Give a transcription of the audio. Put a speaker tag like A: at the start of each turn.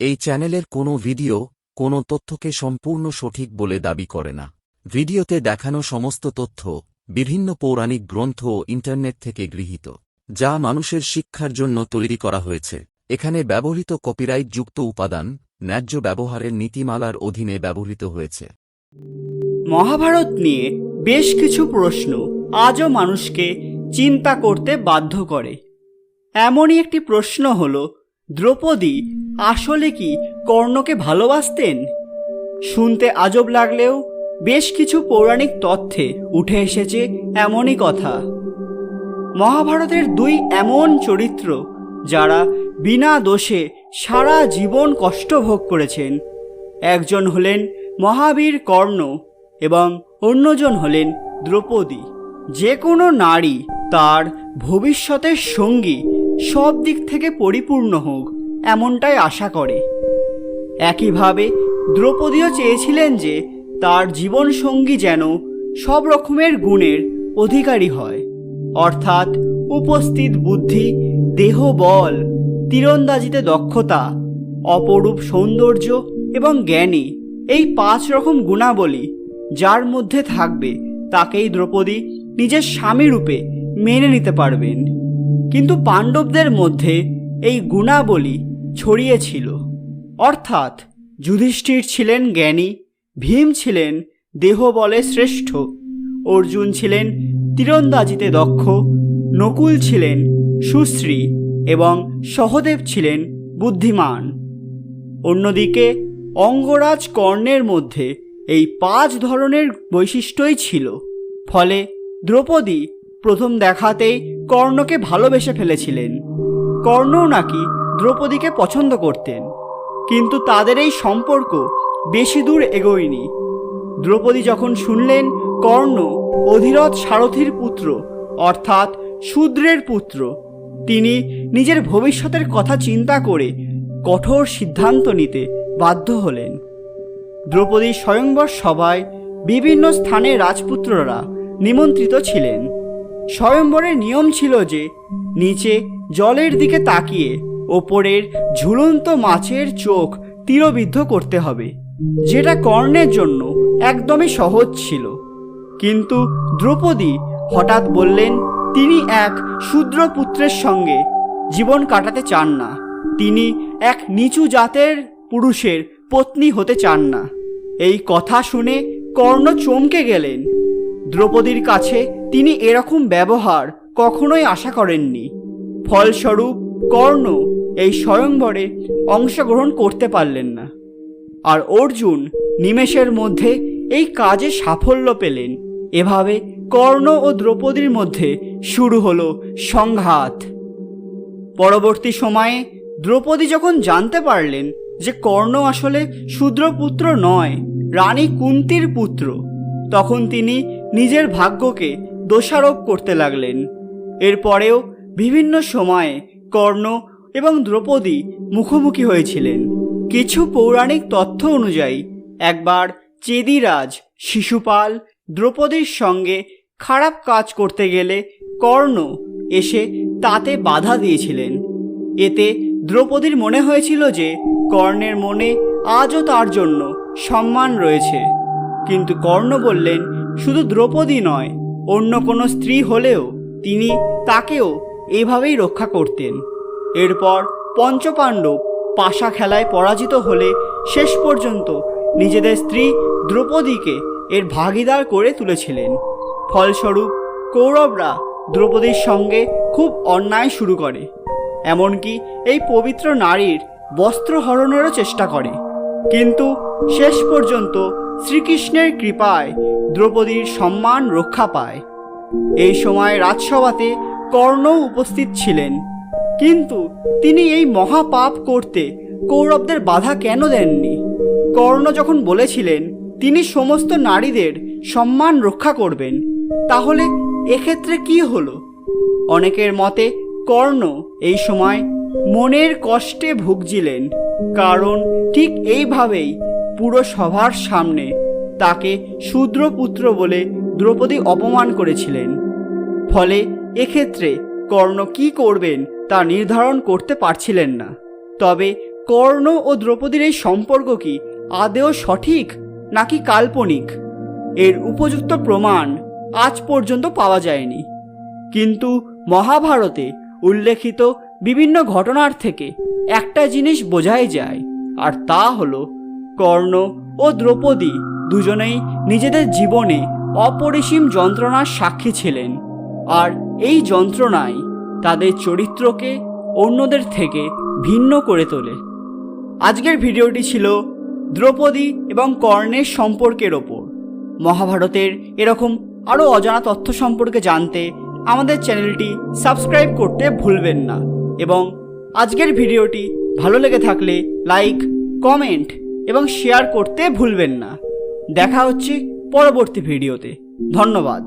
A: এই চ্যানেলের কোনো ভিডিও কোনো তথ্যকে সম্পূর্ণ সঠিক বলে দাবি করে না। ভিডিওতে দেখানো সমস্ত তথ্য বিভিন্ন পৌরাণিক গ্রন্থ ও ইন্টারনেট থেকে গৃহীত, যা মানুষের শিক্ষার জন্য তৈরি করা হয়েছে। এখানে ব্যবহৃত কপিরাইটযুক্ত উপাদান ন্যায্য ব্যবহারের নীতিমালার অধীনে ব্যবহৃত হয়েছে।
B: মহাভারত নিয়ে বেশ কিছু প্রশ্ন আজও মানুষকে চিন্তা করতে বাধ্য করে। এমনই একটি প্রশ্ন হল, দ্রৌপদী আসলে কি কর্ণকে ভালোবাসতেন? শুনতে আজব লাগলেও বেশ কিছু পৌরাণিক তথ্যে উঠে এসেছে এমনই কথা। মহাভারতের দুই এমন চরিত্র যারা বিনা দোষে সারা জীবন কষ্ট ভোগ করেছেন, একজন হলেন মহাবীর কর্ণ এবং অন্যজন হলেন দ্রৌপদী। যে কোনো নারী তার ভবিষ্যতের সঙ্গী সব দিক থেকে পরিপূর্ণ হোক, এমনটাই আশা করে। একইভাবে দ্রৌপদীও চেয়েছিলেন যে তার জীবনসঙ্গী যেন সব রকমের গুণের অধিকারী হয়, অর্থাৎ উপস্থিত বুদ্ধি, দেহ বল, তীরন্দাজিতে দক্ষতা, অপরূপ সৌন্দর্য এবং জ্ঞানী, এই 5 রকম গুণাবলী যার মধ্যে থাকবে তাকেই দ্রৌপদী নিজের স্বামী রূপে মেনে নিতে পারবেন। কিন্তু পাণ্ডবদের মধ্যে এই গুণাবলী ছড়িয়েছিল, অর্থাৎ যুধিষ্ঠির ছিলেন জ্ঞানী, ভীম ছিলেন দেহবলে শ্রেষ্ঠ, অর্জুন ছিলেন তীরন্দাজিতে দক্ষ, নকুল ছিলেন সুশ্রী এবং সহদেব ছিলেন বুদ্ধিমান। অন্যদিকে অঙ্গরাজ কর্ণের মধ্যে এই 5 ধরনের বৈশিষ্ট্যই ছিল। ফলে দ্রৌপদী প্রথম দেখাতেই কর্ণকে ভালোবেসে ফেলেছিলেন। কর্ণও নাকি দ্রৌপদীকে পছন্দ করতেন, কিন্তু তাদের এই সম্পর্ক বেশি দূর এগোয়নি। দ্রৌপদী যখন শুনলেন কর্ণ অধিরথ সারথীর পুত্র, অর্থাৎ শূদ্রের পুত্র, তিনি নিজের ভবিষ্যতের কথা চিন্তা করে কঠোর সিদ্ধান্ত নিতে বাধ্য হলেন। দ্রৌপদীর স্বয়ংবর সভায় বিভিন্ন স্থানে রাজপুত্ররা নিমন্ত্রিত ছিলেন। স্বয়ংবরের নিয়ম ছিল যে নিচে জলের দিকে তাকিয়ে ওপরের ঝুলন্ত মাছের চোখ তীরবিদ্ধ করতে হবে, যেটা কর্ণের জন্য একদমই সহজ ছিল। কিন্তু দ্রৌপদী হঠাৎ বললেন তিনি এক শূদ্র পুত্রের সঙ্গে জীবন কাটাতে চান না, তিনি এক নিচু জাতের পুরুষের পত্নী হতে চান না। এই কথা শুনে কর্ণ চমকে গেলেন। দ্রৌপদীর কাছে তিনি এরকম ব্যবহার কখনোই আশা করেননি। ফলস্বরূপ কর্ণ এই স্বয়ংবরে অংশগ্রহণ করতে পারলেন না। আর অর্জুন নিমেষের মধ্যে এই কাজে সাফল্য পেলেন। এভাবে কর্ণ ও দ্রৌপদীর মধ্যে শুরু হলো সংঘাত। পরবর্তী সময়ে দ্রৌপদী যখন জানতে পারলেন যে কর্ণ আসলে শূদ্রপুত্র নয়, রানী কুন্তির পুত্র, তখন তিনি নিজের ভাগ্যকে দোষারোপ করতে লাগলেন। এরপরেও বিভিন্ন সময়ে কর্ণ এবং দ্রৌপদী মুখোমুখি হয়েছিলেন। কিছু পৌরাণিক তথ্য অনুযায়ী একবার চেদিরাজ শিশুপাল দ্রৌপদীর সঙ্গে খারাপ কাজ করতে গেলে কর্ণ এসে তাতে বাধা দিয়েছিলেন। এতে দ্রৌপদীর মনে হয়েছিল যে কর্ণের মনে আজও তার জন্য সম্মান রয়েছে। কিন্তু কর্ণ বললেন শুধু দ্রৌপদী নয়, অন্য কোনো স্ত্রী হলেও তিনি তাকেও এভাবেই রক্ষা করতেন। এরপর পঞ্চপাণ্ডব পাশা খেলায় পরাজিত হলে শেষ পর্যন্ত নিজেদের স্ত্রী দ্রৌপদীকে এর ভাগিদার করে তুলেছিলেন। ফলস্বরূপ কৌরবরা দ্রৌপদীর সঙ্গে খুব অন্যায় শুরু করে, এমনকি এই পবিত্র নারীর বস্ত্র হরণেরও চেষ্টা করে। কিন্তু শেষ পর্যন্ত শ্রীকৃষ্ণের কৃপায় দ্রৌপদীর সম্মান রক্ষা পায়। এই সময় রাজসভাতে কর্ণও উপস্থিত ছিলেন, কিন্তু তিনি এই মহাপাপ করতে কৌরবদের বাধা কেন দেননি? কর্ণ যখন বলেছিলেন তিনি সমস্ত নারীদের সম্মান রক্ষা করবেন, তাহলে এক্ষেত্রে কি হলো? অনেকের মতে কর্ণ এই সময় মনের কষ্টে ভুগছিলেন, কারণ ঠিক এইভাবেই পুরো সভার সামনে তাকে শূদ্রপুত্র বলে দ্রৌপদী অপমান করেছিলেন। ফলে এক্ষেত্রে কর্ণ কি করবেন তা নির্ধারণ করতে পারছিলেন না। তবে কর্ণ ও দ্রৌপদীর এই সম্পর্ক কি আদেও সঠিক নাকি কাল্পনিক, এর উপযুক্ত প্রমাণ আজ পর্যন্ত পাওয়া যায়নি। কিন্তু মহাভারতে উল্লেখিত বিভিন্ন ঘটনার থেকে একটা জিনিস বোঝাই যায়, আর তা হলো কর্ণ ও দ্রৌপদী দুজনেই নিজেদের জীবনে অপরিসীম যন্ত্রণার সাক্ষী ছিলেন, আর এই যন্ত্রণাই তাদের চরিত্রকে অন্যদের থেকে ভিন্ন করে তোলে। আজকের ভিডিওটি ছিল দ্রৌপদী এবং কর্ণের সম্পর্কের ওপর। মহাভারতের এরকম আরও অজানা তথ্য সম্পর্কে জানতে আমাদের চ্যানেলটি সাবস্ক্রাইব করতে ভুলবেন না, এবং আজকের ভিডিওটি ভালো লেগে থাকলে লাইক, কমেন্ট এবং শেয়ার করতে ভুলবেন না। দেখা হচ্ছে পরবর্তী ভিডিওতে। ধন্যবাদ।